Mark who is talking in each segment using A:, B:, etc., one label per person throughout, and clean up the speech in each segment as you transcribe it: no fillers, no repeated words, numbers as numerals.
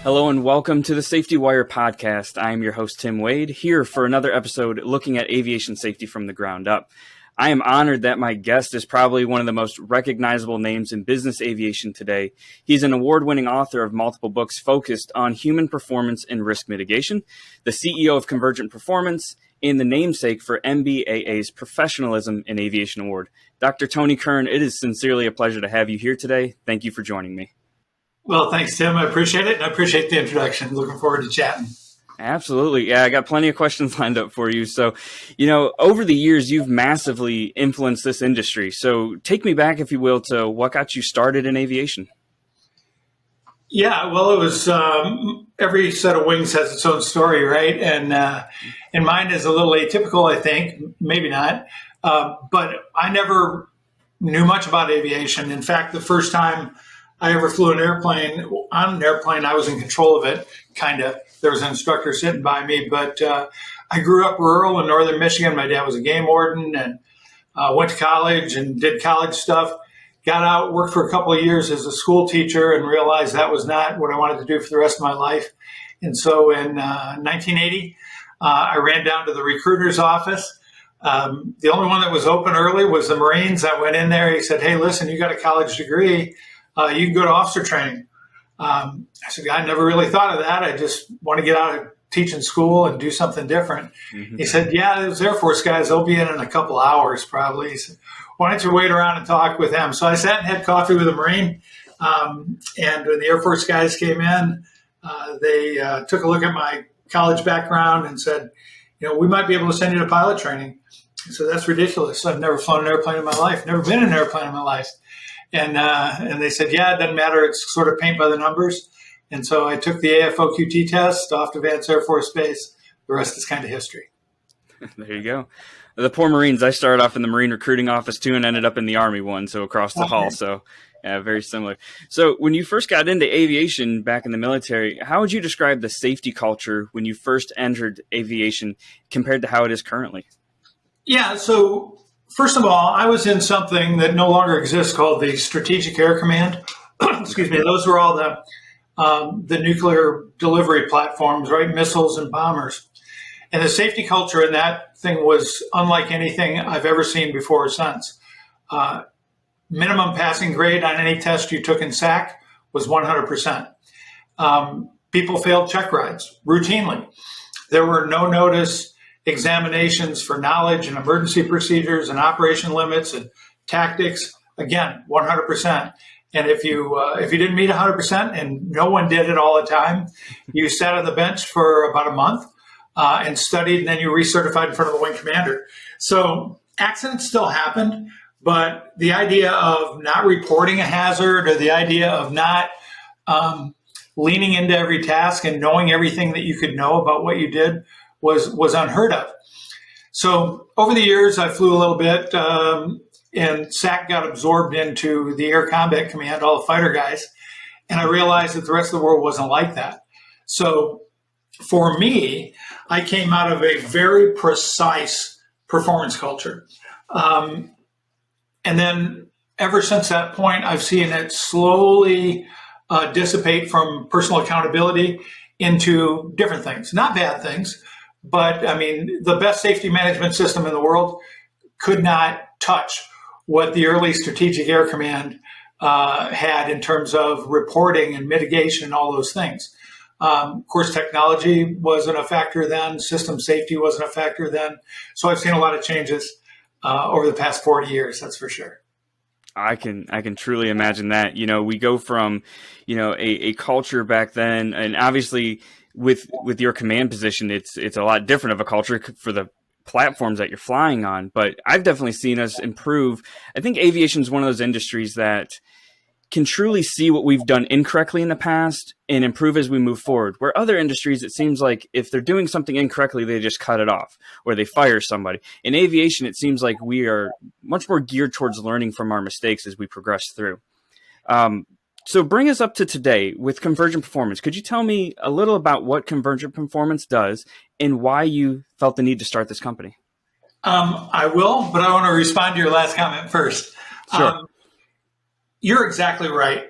A: Hello and welcome to the Safety Wire podcast. I am your host, Tim Wade, here for another episode looking at aviation safety from the ground up. I am honored that my guest is probably one of the most recognizable names in business aviation today. He's an award-winning author of multiple books focused on human performance and risk mitigation, the CEO of Convergent Performance, and the namesake for NBAA's Professionalism in Aviation Award. Dr. Tony Kern, it is sincerely a pleasure to have you here today. Thank you for joining me.
B: Well, thanks, Tim. I appreciate it, and I appreciate the introduction. Looking forward to chatting.
A: Absolutely. Yeah, I got plenty of questions lined up for you. So, over the years, you've massively influenced this industry. So take me back, if you will, to what got you started in aviation.
B: Yeah, well, it was every set of wings has its own story, right? And mine is a little atypical, I think. Maybe not. But I never knew much about aviation. In fact, the first time I ever flew on an airplane, I was in control of it, kind of. There was an instructor sitting by me, but I grew up rural in northern Michigan. My dad was a game warden and went to college and did college stuff. Got out, worked for a couple of years as a school teacher and realized that was not what I wanted to do for the rest of my life. And so in 1980, I ran down to the recruiter's office. The only one that was open early was the Marines. I went in there. He said, "Hey, listen, you got a college degree. You can go to officer training." I said, "I never really thought of that. I just want to get out of teaching school and do something different." Mm-hmm. He said, "Yeah, those Air Force guys, they'll be in a couple hours probably." He said, "Why don't you wait around and talk with them?" So I sat and had coffee with a Marine. And when the Air Force guys came in, they took a look at my college background and said, "We might be able to send you to pilot training." I said, "That's ridiculous. I've never flown an airplane in my life, never been in an airplane in my life." And they said, "Yeah, it doesn't matter. It's sort of paint by the numbers." And so I took the AFOQT test off to Vance Air Force Base. The rest is kind of history.
A: There you go. The poor Marines, I started off in the Marine recruiting office too and ended up in the Army one, so across the hall. So yeah, very similar. So when you first got into aviation back in the military, how would you describe the safety culture when you first entered aviation compared to how it is currently? Yeah,
B: so first of all, I was in something that no longer exists called the Strategic Air Command. Excuse me. Those were all the nuclear delivery platforms, right? Missiles and bombers. And the safety culture in that thing was unlike anything I've ever seen before or since. Minimum passing grade on any test you took in SAC was 100%. People failed check rides routinely. There were no notice examinations for knowledge and emergency procedures and operation limits and tactics. Again, 100%. And if you didn't meet 100%, and no one did it all the time, you sat on the bench for about a month and studied, and then you recertified in front of the wing commander. So accidents still happened, but the idea of not reporting a hazard or the idea of not leaning into every task and knowing everything that you could know about what you did was unheard of. So over the years, I flew a little bit, and SAC got absorbed into the Air Combat Command, all the fighter guys, and I realized that the rest of the world wasn't like that. So for me, I came out of a very precise performance culture. And then ever since that point, I've seen it slowly dissipate from personal accountability into different things, not bad things. But I mean, the best safety management system in the world could not touch what the early Strategic Air Command had in terms of reporting and mitigation and all those things. Of course, technology wasn't a factor then. System safety wasn't a factor then. So I've seen a lot of changes over the past 40 years, that's for sure.
A: I can truly imagine that. We go from, a culture back then, and obviously with your command position, it's a lot different of a culture for the platforms that you're flying on. But I've definitely seen us improve. I think aviation is one of those industries that can truly see what we've done incorrectly in the past and improve as we move forward. Where other industries, it seems like if they're doing something incorrectly, they just cut it off or they fire somebody. In aviation, it seems like we are much more geared towards learning from our mistakes as we progress through. So bring us up to today with Convergent Performance. Could you tell me a little about what Convergent Performance does and why you felt the need to start this company?
B: I will, but I want to respond to your last comment first.
A: Sure.
B: You're exactly right.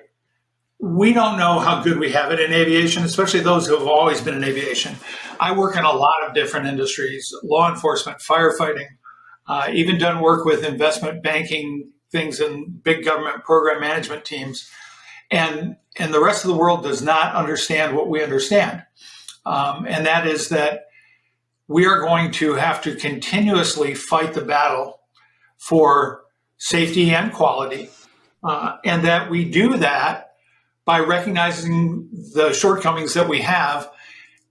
B: We don't know how good we have it in aviation, especially those who have always been in aviation. I work in a lot of different industries, law enforcement, firefighting, even done work with investment banking things and big government program management teams. And the rest of the world does not understand what we understand. And that is that we are going to have to continuously fight the battle for safety and quality. And that we do that by recognizing the shortcomings that we have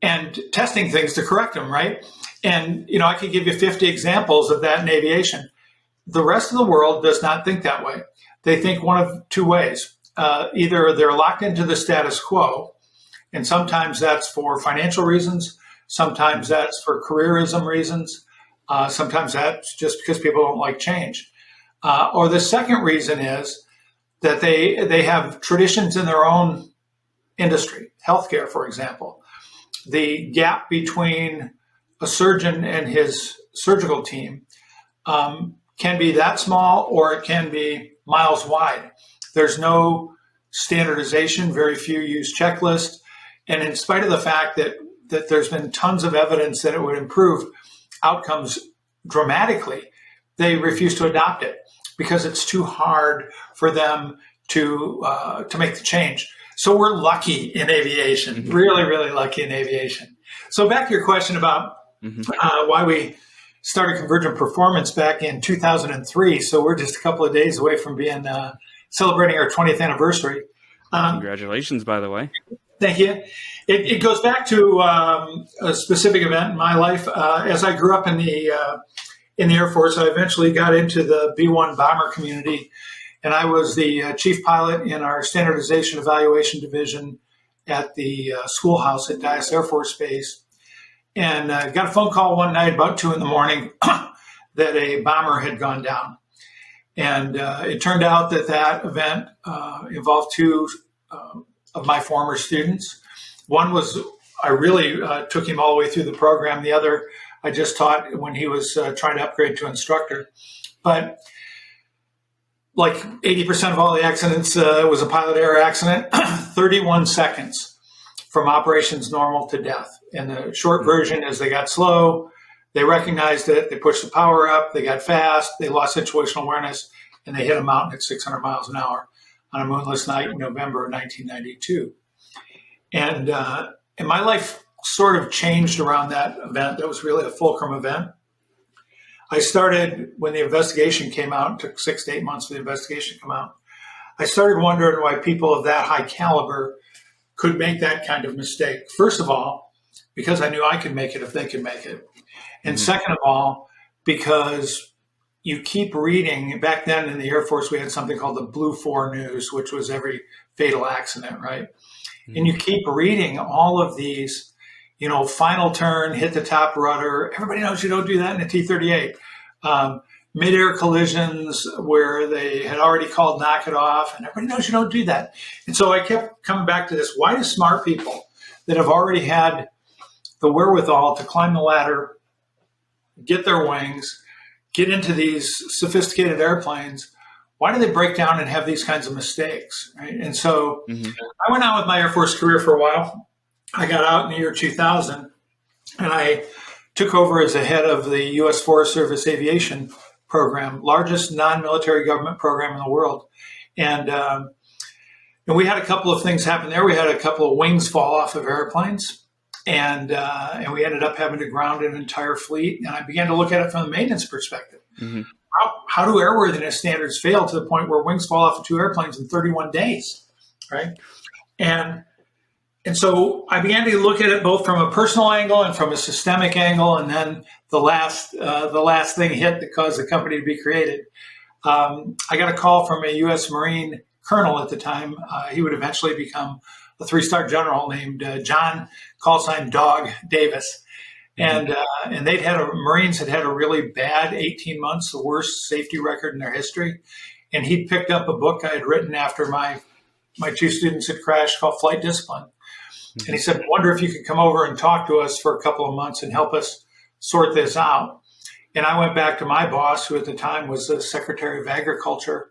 B: and testing things to correct them, right? And, I could give you 50 examples of that in aviation. The rest of the world does not think that way. They think one of two ways. Either they're locked into the status quo, and sometimes that's for financial reasons, sometimes that's for careerism reasons, sometimes that's just because people don't like change. Or the second reason is that they have traditions in their own industry, healthcare, for example. The gap between a surgeon and his surgical team can be that small, or it can be miles wide. There's no standardization, very few use checklists. And in spite of the fact that there's been tons of evidence that it would improve outcomes dramatically, they refuse to adopt it because it's too hard for them to make the change. So we're lucky in aviation, really, really lucky in aviation. So back to your question about why we started Convergent Performance back in 2003. So we're just a couple of days away from being celebrating our 20th anniversary.
A: Congratulations, by the way.
B: Thank you. It goes back to a specific event in my life. As I grew up in the Air Force, I eventually got into the B-1 bomber community, and I was the chief pilot in our standardization evaluation division at the schoolhouse at Dyess Air Force Base. And got a phone call one night about 2 a.m. that a bomber had gone down. And it turned out that event involved two of my former students. One was, I really took him all the way through the program. The other, I just taught when he was trying to upgrade to instructor. But like 80% of all the accidents was a pilot error accident, 31 seconds from operations normal to death. And the short version is they got slow, they recognized it, they pushed the power up, they got fast, they lost situational awareness, and they hit a mountain at 600 miles an hour on a moonless night in November of 1992. And my life sort of changed around that event. That was really a fulcrum event. I started, when the investigation came out, it took 6 to 8 months for the investigation to come out, I started wondering why people of that high caliber could make that kind of mistake. First of all, because I knew I could make it if they could make it. And second of all, because you keep reading, back then in the Air Force, we had something called the Blue 4 News, which was every fatal accident, right? And you keep reading all of these, final turn, hit the top rudder. Everybody knows you don't do that in a T-38. Mid-air collisions where they had already called knock it off, and everybody knows you don't do that. And so I kept coming back to this. Why do smart people that have already had the wherewithal to climb the ladder, get their wings, get into these sophisticated airplanes, why do they break down and have these kinds of mistakes, right? And so I went on with my Air Force career for a while. I got out in the year 2000, and I took over as the head of the U.S. Forest Service Aviation Program, largest non-military government program in the world. And we had a couple of things happen there. We had a couple of wings fall off of airplanes, and we ended up having to ground an entire fleet. And I began to look at it from the maintenance perspective. How do airworthiness standards fail to the point where wings fall off of 2 airplanes in 31 days, right? And so I began to look at it both from a personal angle and from a systemic angle, and then the last thing hit that caused the company to be created. I got a call from a U.S. Marine colonel at the time. He would eventually become a 3-star general named John, call sign Dog Davis. And Marines had had a really bad 18 months, the worst safety record in their history. And he'd picked up a book I had written after my 2 students had crashed called Flight Discipline. And he said, I wonder if you could come over and talk to us for a couple of months and help us sort this out. And I went back to my boss, who at the time was the Secretary of Agriculture.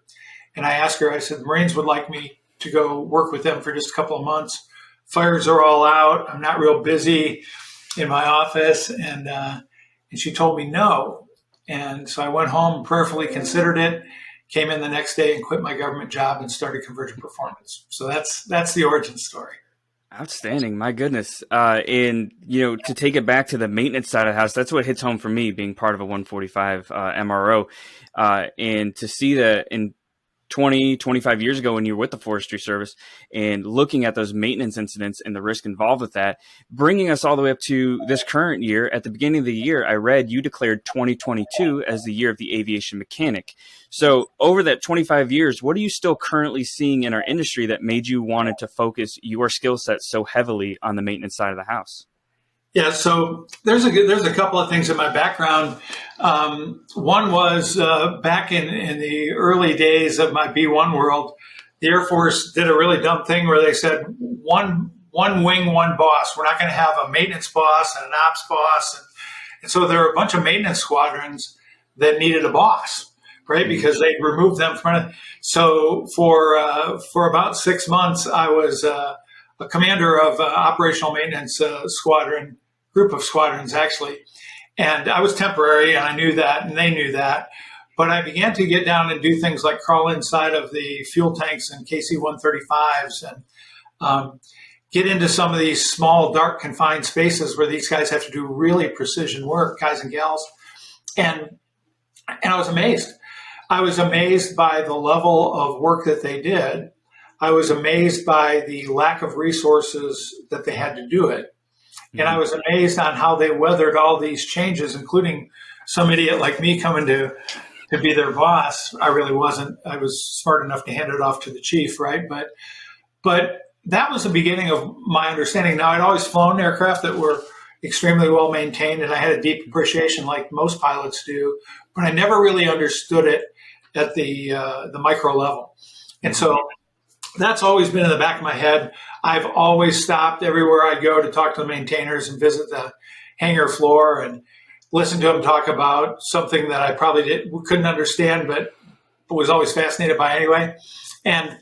B: And I asked her, I said, the Marines would like me to go work with them for just a couple of months. Fires are all out. I'm not real busy in my office. And she told me no. And so I went home, prayerfully considered it, came in the next day and quit my government job and started Convergent Performance. So that's the origin story.
A: Outstanding. My goodness. And, to take it back to the maintenance side of the house, that's what hits home for me, being part of a 145 MRO. And to see that in 25 years ago when you were with the Forestry Service and looking at those maintenance incidents and the risk involved with that, bringing us all the way up to this current year. At the beginning of the year, I read you declared 2022 as the year of the aviation mechanic. So over that 25 years, what are you still currently seeing in our industry that made you wanted to focus your skill set so heavily on the maintenance side of the house?
B: Yeah, so there's a couple of things in my background. One was back in the early days of my B-1 world, the Air Force did a really dumb thing where they said one wing, one boss. We're not going to have a maintenance boss and an ops boss. And so there were a bunch of maintenance squadrons that needed a boss, right? Because they removed them from it. So for about 6 months, I was a commander of operational maintenance squadron. Group of squadrons, actually. And I was temporary, and I knew that, and they knew that. But I began to get down and do things like crawl inside of the fuel tanks and KC-135s and get into some of these small, dark, confined spaces where these guys have to do really precision work, guys and gals. And I was amazed. I was amazed by the level of work that they did. I was amazed by the lack of resources that they had to do it. And I was amazed on how they weathered all these changes, including some idiot like me coming to be their boss. I really wasn't. I was smart enough to hand it off to the chief, right? But that was the beginning of my understanding. Now, I'd always flown aircraft that were extremely well maintained, and I had a deep appreciation like most pilots do, but I never really understood it at the micro level. And so that's always been in the back of my head. I've always stopped everywhere I go to talk to the maintainers and visit the hangar floor and listen to them talk about something that I probably couldn't understand, but was always fascinated by anyway. And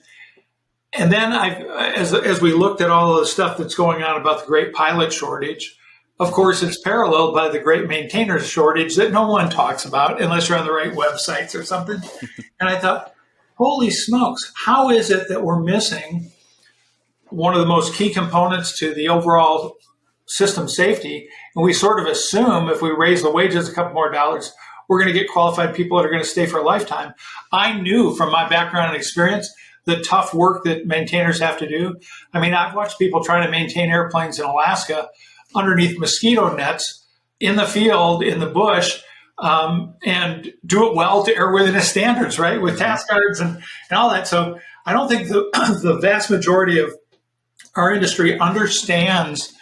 B: then as we looked at all of the stuff that's going on about the great pilot shortage, of course, it's paralleled by the great maintainers shortage that no one talks about unless you're on the right websites or something. And I thought, holy smokes, how is it that we're missing one of the most key components to the overall system safety? And we sort of assume if we raise the wages a couple more dollars, we're going to get qualified people that are going to stay for a lifetime. I knew from my background and experience the tough work that maintainers have to do. I mean, I've watched people try to maintain airplanes in Alaska underneath mosquito nets in the field, in the bush, and do it well to airworthiness standards, right? With task guards and all that. So I don't think the vast majority of our industry understands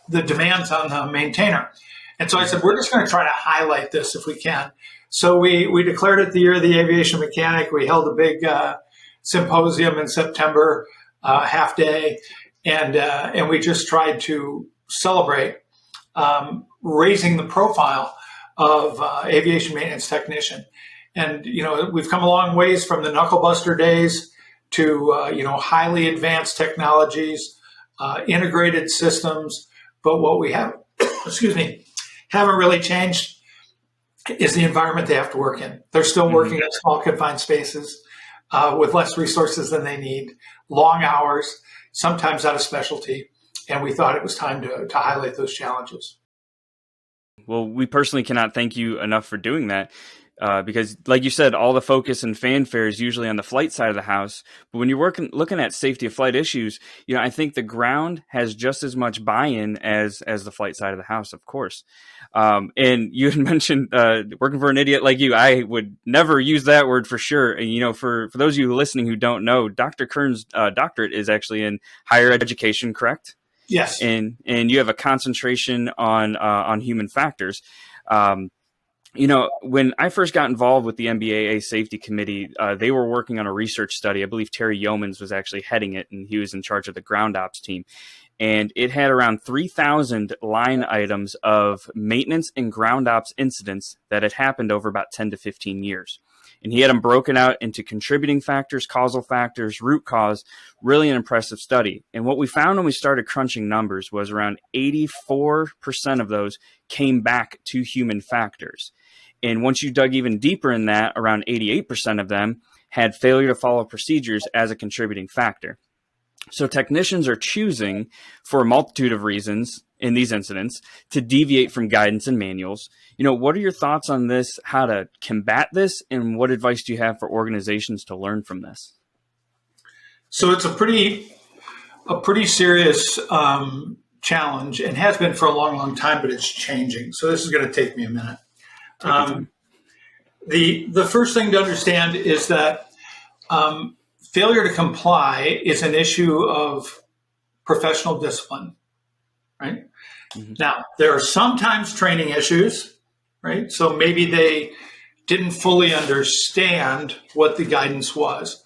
B: the demands on the maintainer. And so I said, we're just going to try to highlight this if we can. So we declared it the year of the aviation mechanic. We held a big symposium in September, half day, and we just tried to celebrate raising the profile of aviation maintenance technician. And, we've come a long ways from the knucklebuster days to, highly advanced technologies, integrated systems. But what we have, haven't really changed is the environment they have to work in. They're still working in small confined spaces with less resources than they need, long hours, sometimes out of specialty. And we thought it was time to highlight those challenges.
A: Well, we personally cannot thank you enough for doing that. Because like you said, all the focus and fanfare is usually on the flight side of the house. But when you're looking at safety of flight issues, I think the ground has just as much buy-in as the flight side of the house, of course. And you had mentioned working for an idiot like you. I would never use that word for sure. And, for those of you listening who don't know, Dr. Kern's doctorate is actually in higher education, correct?
B: Yes.
A: And you have a concentration on human factors. When I first got involved with the NBAA Safety Committee, they were working on a research study. I believe Terry Yeomans was actually heading it, and he was in charge of the ground ops team. And it had around 3,000 line items of maintenance and ground ops incidents that had happened over about 10 to 15 years. And he had them broken out into contributing factors, causal factors, root cause, really an impressive study. And what we found when we started crunching numbers was around 84% of those came back to human factors. And once you dug even deeper in that, around 88% of them had failure to follow procedures as a contributing factor. So technicians are choosing, for a multitude of reasons in these incidents, to deviate from guidance and manuals. What are your thoughts on this, how to combat this, and what advice do you have for organizations to learn from this?
B: So it's a pretty serious challenge, and has been for a long, long time, but it's changing. So this is going to take me a minute. The first thing to understand is that failure to comply is an issue of professional discipline, right? Mm-hmm. Now, there are sometimes training issues, right? So maybe they didn't fully understand what the guidance was.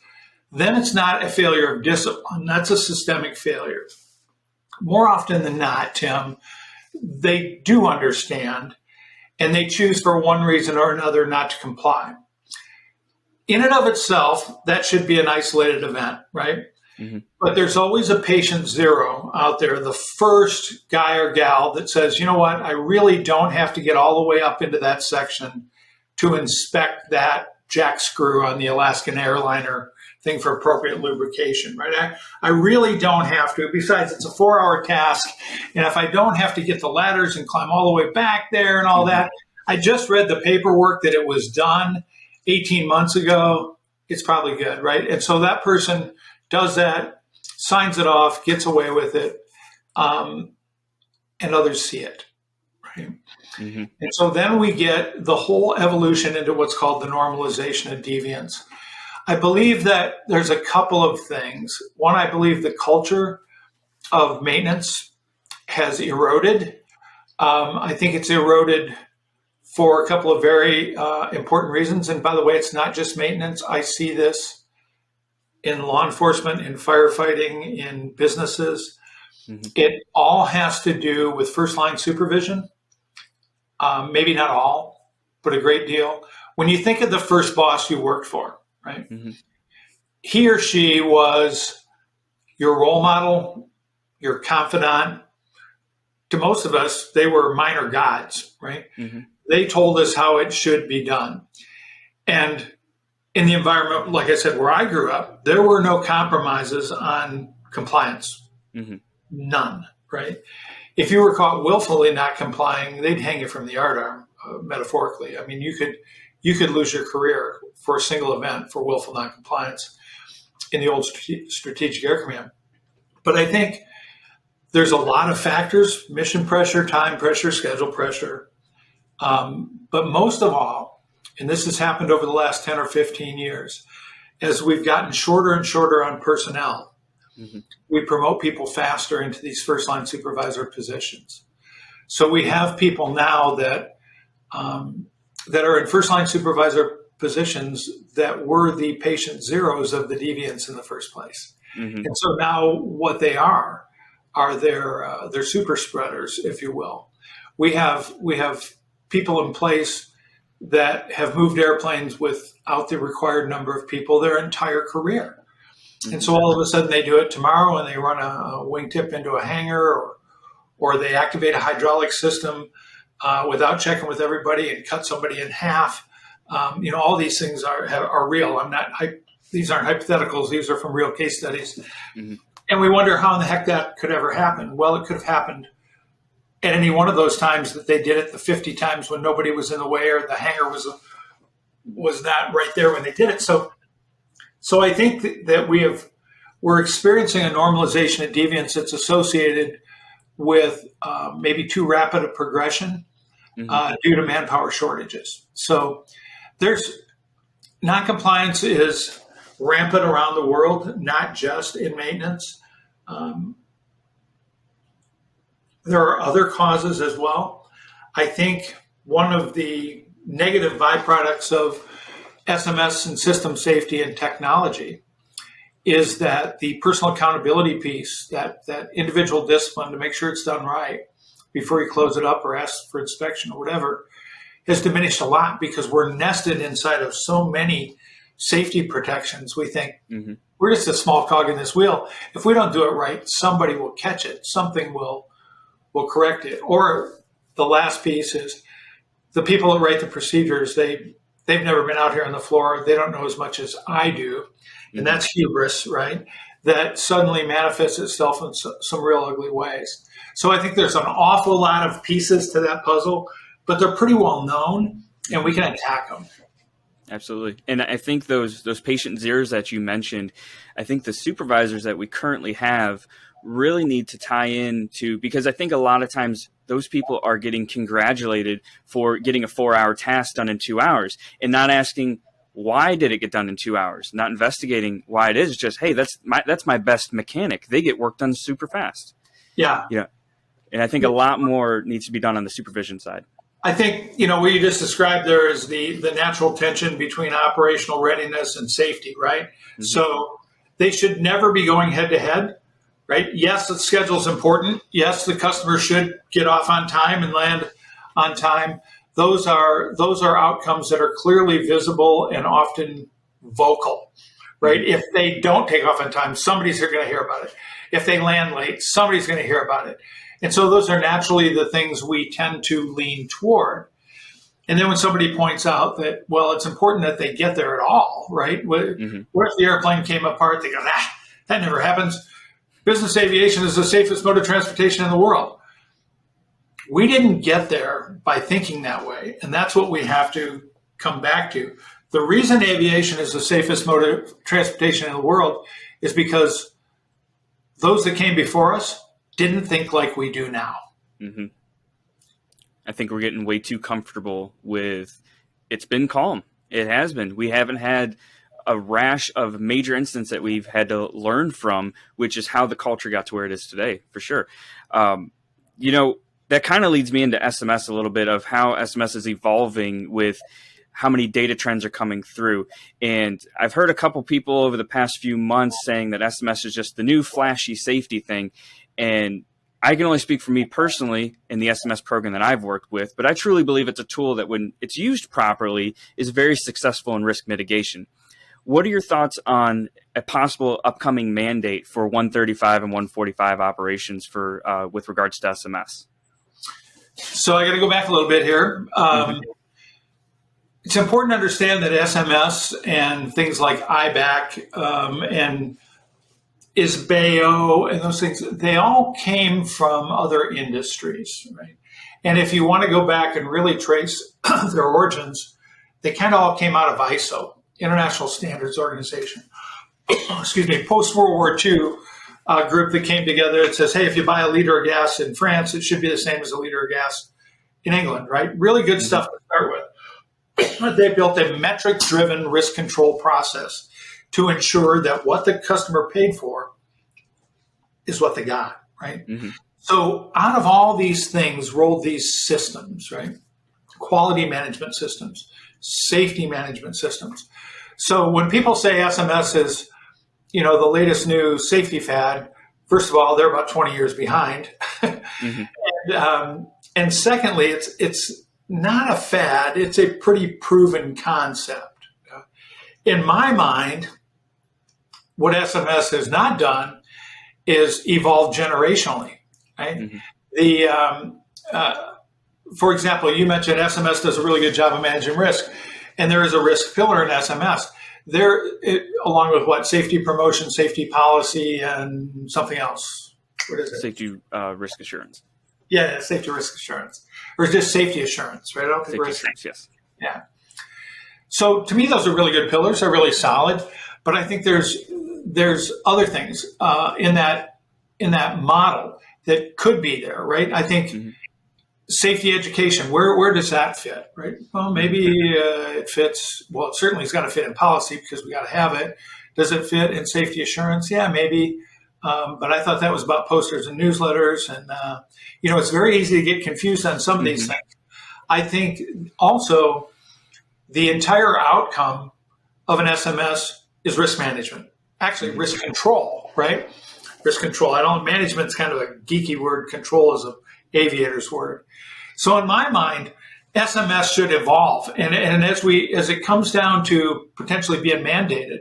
B: Then it's not a failure of discipline. That's a systemic failure. More often than not, Tim, they do understand, and they choose for one reason or another not to comply. In and of itself, that should be an isolated event, right? Mm-hmm. But there's always a patient zero out there, the first guy or gal that says, you know what, I really don't have to get all the way up into that section to inspect that jack screw on the Alaskan airliner thing for appropriate lubrication, right? I really don't have to. Besides, it's a 4-hour task. And if I don't have to get the ladders and climb all the way back there and all that, I just read the paperwork that it was done 18 months ago, it's probably good, right? And so that person does that, signs it off, gets away with it, and others see it, right? Mm-hmm. And so then we get the whole evolution into what's called the normalization of deviance. I believe that there's a couple of things. One, I believe the culture of maintenance has eroded. I think it's eroded for a couple of very important reasons. And by the way, it's not just maintenance. I see this in law enforcement, in firefighting, in businesses. Mm-hmm. It all has to do with first line supervision. Maybe not all, but a great deal. When you think of the first boss you worked for, right? Mm-hmm. He or she was your role model, your confidant. To most of us, they were minor gods, right? Mm-hmm. They told us how it should be done. And in the environment, like I said, where I grew up, there were no compromises on compliance. Mm-hmm. None, right? If you were caught willfully not complying, they'd hang you from the yardarm, metaphorically. I mean, you could lose your career for a single event for willful noncompliance in the old Strategic Air Command. But I think there's a lot of factors: mission pressure, time pressure, schedule pressure. But most of all, and this has happened over the last 10 or 15 years, as we've gotten shorter and shorter on personnel, mm-hmm. we promote people faster into these first-line supervisor positions. So we have people now that are in first-line supervisor positions that were the patient zeros of the deviants in the first place. Mm-hmm. And so now what they are their super spreaders, if you will. We have people in place that have moved airplanes without the required number of people their entire career. Mm-hmm. And so all of a sudden they do it tomorrow and they run a wingtip into a hangar or they activate a hydraulic system without checking with everybody and cut somebody in half. All these things are real. These aren't hypotheticals. These are from real case studies. Mm-hmm. And we wonder how in the heck that could ever happen. Well, it could have happened at any one of those times that they did it, the 50 times when nobody was in the way or the hangar was not right there when they did it. So I think that we're experiencing a normalization of deviance that's associated with maybe too rapid a progression mm-hmm. Due to manpower shortages. So noncompliance is rampant around the world, not just in maintenance. There are other causes as well. I think one of the negative byproducts of SMS and system safety and technology is that the personal accountability piece, that individual discipline to make sure it's done right before you close it up or ask for inspection or whatever, has diminished a lot because we're nested inside of so many safety protections. We think we're just a small cog in this wheel. If we don't do it right, somebody will catch it. Something will correct it. Or the last piece is the people that write the procedures, they've never been out here on the floor. They don't know as much as I do. And that's hubris, right? That suddenly manifests itself in some real ugly ways. So I think there's an awful lot of pieces to that puzzle, but they're pretty well known, and we can attack them.
A: Absolutely. And I think those patient zeros that you mentioned, I think the supervisors that we currently have really need to tie in to, because I think a lot of times those people are getting congratulated for getting a 4-hour task done in 2 hours and not asking, why did it get done in 2 hours? Not investigating why it is. Just, hey, that's my best mechanic. They get work done super fast.
B: Yeah.
A: Yeah. And I think a lot more needs to be done on the supervision side.
B: I think, what you just described there is the natural tension between operational readiness and safety, right? Mm-hmm. So they should never be going head to head, right? Yes, the schedule is important. Yes, the customer should get off on time and land on time. Those are outcomes that are clearly visible and often vocal, right? If they don't take off on time, somebody's going to hear about it. If they land late, somebody's going to hear about it. And so those are naturally the things we tend to lean toward. And then when somebody points out that, well, it's important that they get there at all, right? What if the airplane came apart? They go, that never happens. Business aviation is the safest mode of transportation in the world. We didn't get there by thinking that way. And that's what we have to come back to. The reason aviation is the safest mode of transportation in the world is because those that came before us didn't think like we do now.
A: Mm-hmm. I think we're getting way too comfortable with it's been calm. It has been. We haven't had a rash of major incidents that we've had to learn from, which is how the culture got to where it is today, for sure. That kind of leads me into SMS a little bit of how SMS is evolving with how many data trends are coming through. And I've heard a couple people over the past few months saying that SMS is just the new flashy safety thing. And I can only speak for me personally in the SMS program that I've worked with, but I truly believe it's a tool that when it's used properly is very successful in risk mitigation. What are your thoughts on a possible upcoming mandate for 135 and 145 operations for with regards to SMS?
B: So I got to go back a little bit here. It's important to understand that SMS and things like IBAC and ISBAO and those things, they all came from other industries, right? And if you want to go back and really trace their origins, they kind of all came out of ISO, International Standards Organization. Post-World War II group that came together that says, hey, if you buy a liter of gas in France, it should be the same as a liter of gas in England, right? Really good stuff to start with. They built a metric-driven risk control process to ensure that what the customer paid for is what they got, right? So out of all these things rolled these systems, right? Quality management systems, safety management systems. So when people say SMS is, the latest new safety fad, first of all, they're about 20 years behind. And secondly, it's not a fad. It's a pretty proven concept. In my mind, what SMS has not done is evolve generationally. Right? For example, you mentioned SMS does a really good job of managing risk, and there is a risk pillar in SMS. Along with what? Safety promotion, safety policy, and something else. What is it?
A: Safety risk assurance.
B: Yeah, safety risk assurance. Or just safety assurance, right? I don't think
A: safety assurance, yes.
B: Yeah. So to me, those are really good pillars. They're really solid. But I think there's other things in that model that could be there, right? I think safety education, where does that fit, right? Well, maybe it fits. Well, it certainly has got to fit in policy because we got to have it. Does it fit in safety assurance? Yeah, maybe. But I thought that was about posters and newsletters, and it's very easy to get confused on some of these things. I think also the entire outcome of an SMS is risk management. Actually, risk control, right? Risk control. Management's kind of a geeky word. Control is an aviator's word. So in my mind, SMS should evolve. And as it comes down to potentially being mandated,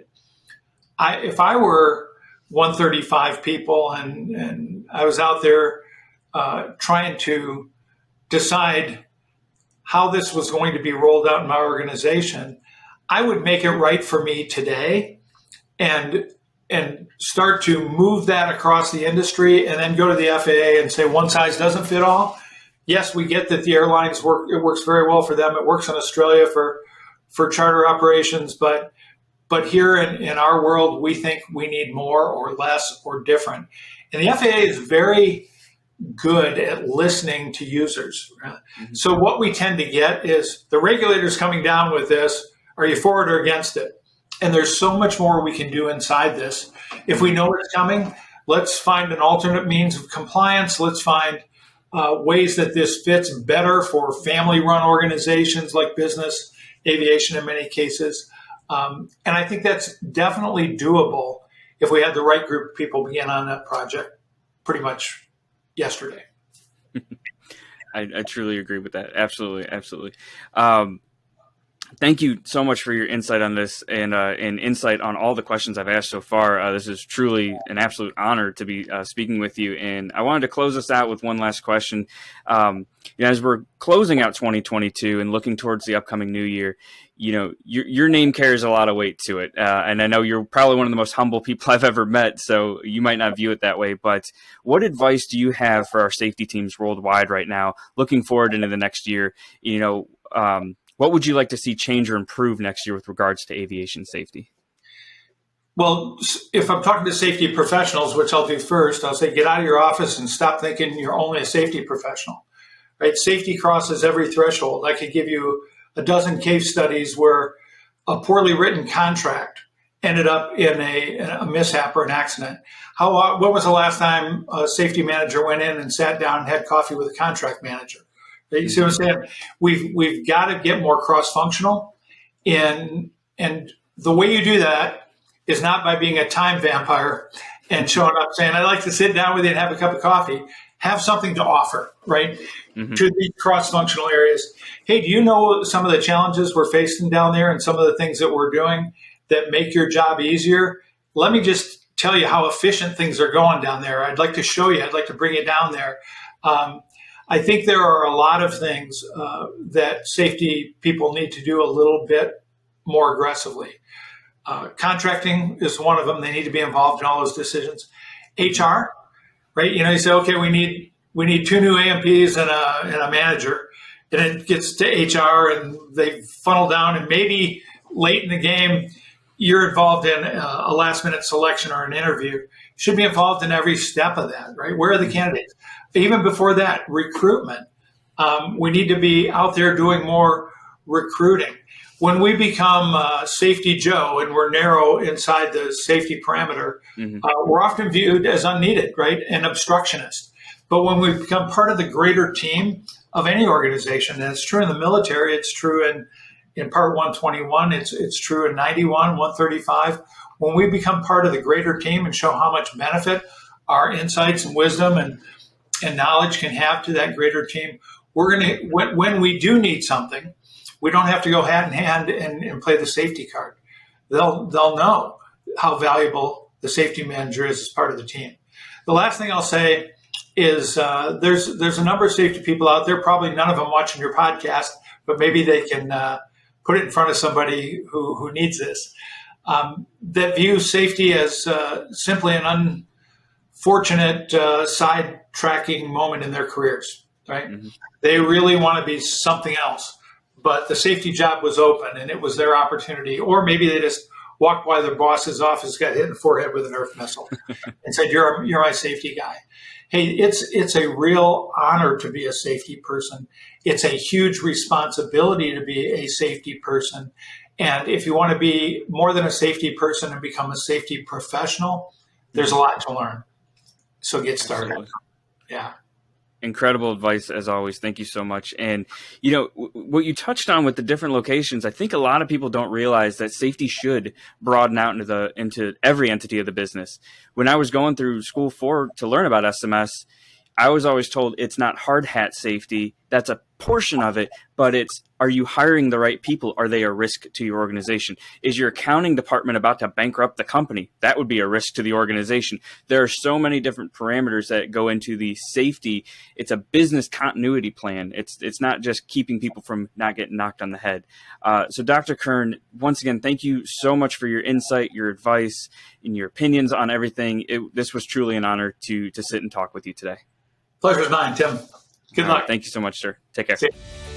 B: if I were 135 people and I was out there trying to decide how this was going to be rolled out in my organization, I would make it right for me today and start to move that across the industry and then go to the FAA and say one size doesn't fit all. Yes, we get that the airlines work. It works very well for them. It works in Australia for charter operations, but here in our world, we think we need more or less or different. And the FAA is very good at listening to users. Mm-hmm. So what we tend to get is the regulators coming down with this. Are you for it or against it? And there's so much more we can do inside this. If we know it's coming, let's find an alternate means of compliance. Let's find ways that this fits better for family-run organizations like business, aviation in many cases. And I think that's definitely doable if we had the right group of people begin on that project pretty much yesterday.
A: I truly agree with that. Absolutely. Absolutely. Thank you so much for your insight on this and insight on all the questions I've asked so far. This is truly an absolute honor to be speaking with you. And I wanted to close us out with one last question. As we're closing out 2022 and looking towards the upcoming new year, your name carries a lot of weight to it. And I know you're probably one of the most humble people I've ever met, so you might not view it that way. But what advice do you have for our safety teams worldwide right now, looking forward into the next year? What would you like to see change or improve next year with regards to aviation safety?
B: Well, if I'm talking to safety professionals, which I'll do first, I'll say get out of your office and stop thinking you're only a safety professional. Right? Safety crosses every threshold. I could give you a dozen case studies where a poorly written contract ended up in a mishap or an accident. When was the last time a safety manager went in and sat down and had coffee with a contract manager? You see what I'm saying? We've got to get more cross-functional, and the way you do that is not by being a time vampire and showing up saying, "I'd like to sit down with you and have a cup of coffee." Have something to offer, right? Mm-hmm. To these cross-functional areas. Hey, do you know some of the challenges we're facing down there and some of the things that we're doing that make your job easier? Let me just tell you how efficient things are going down there. I'd like to show you. I'd like to bring you down there. I think there are a lot of things that safety people need to do a little bit more aggressively. Contracting is one of them. They need to be involved in all those decisions. HR, right? You say, okay, we need 2 new AMPs and a manager, and it gets to HR and they funnel down, and maybe late in the game you're involved in a last minute selection or an interview. You should be involved in every step of that, right? Where are the candidates? Even before that, recruitment. We need to be out there doing more recruiting. When we become Safety Joe and we're narrow inside the safety parameter, mm-hmm. We're often viewed as unneeded, right? And obstructionist. But when we become part of the greater team of any organization, and it's true in the military, it's true in Part 121, it's true in 91, 135. When we become part of the greater team and show how much benefit our insights and wisdom and knowledge can have to that greater team, we're going to, when we do need something, we don't have to go hand in hand and play the safety card. They'll know how valuable the safety manager is as part of the team. The last thing I'll say is there's a number of safety people out there, probably none of them watching your podcast, but maybe they can put it in front of somebody who needs this, that view safety as simply an unfortunate side-tracking moment in their careers, right? Mm-hmm. They really want to be something else, but the safety job was open and it was their opportunity. Or maybe they just walked by their boss's office, got hit in the forehead with an Earth missile and said, you're my safety guy. Hey, it's a real honor to be a safety person. It's a huge responsibility to be a safety person. And if you want to be more than a safety person and become a safety professional, there's a lot to learn. So get started. Absolutely. Yeah.
A: Incredible advice as always. Thank you so much. And, what you touched on with the different locations, I think a lot of people don't realize that safety should broaden out into every entity of the business. When I was going through school to learn about SMS, I was always told it's not hard hat safety, that's a portion of it, but it's, are you hiring the right people? Are they a risk to your organization? Is your accounting department about to bankrupt the company? That would be a risk to the organization. There are so many different parameters that go into the safety. It's a business continuity plan. It's not just keeping people from not getting knocked on the head. So Dr. Kern, once again, thank you so much for your insight, your advice, and your opinions on everything. This was truly an honor to sit and talk with you today.
B: Pleasure's mine, Tim. Good luck.
A: Thank you so much, sir. Take care.
B: See you.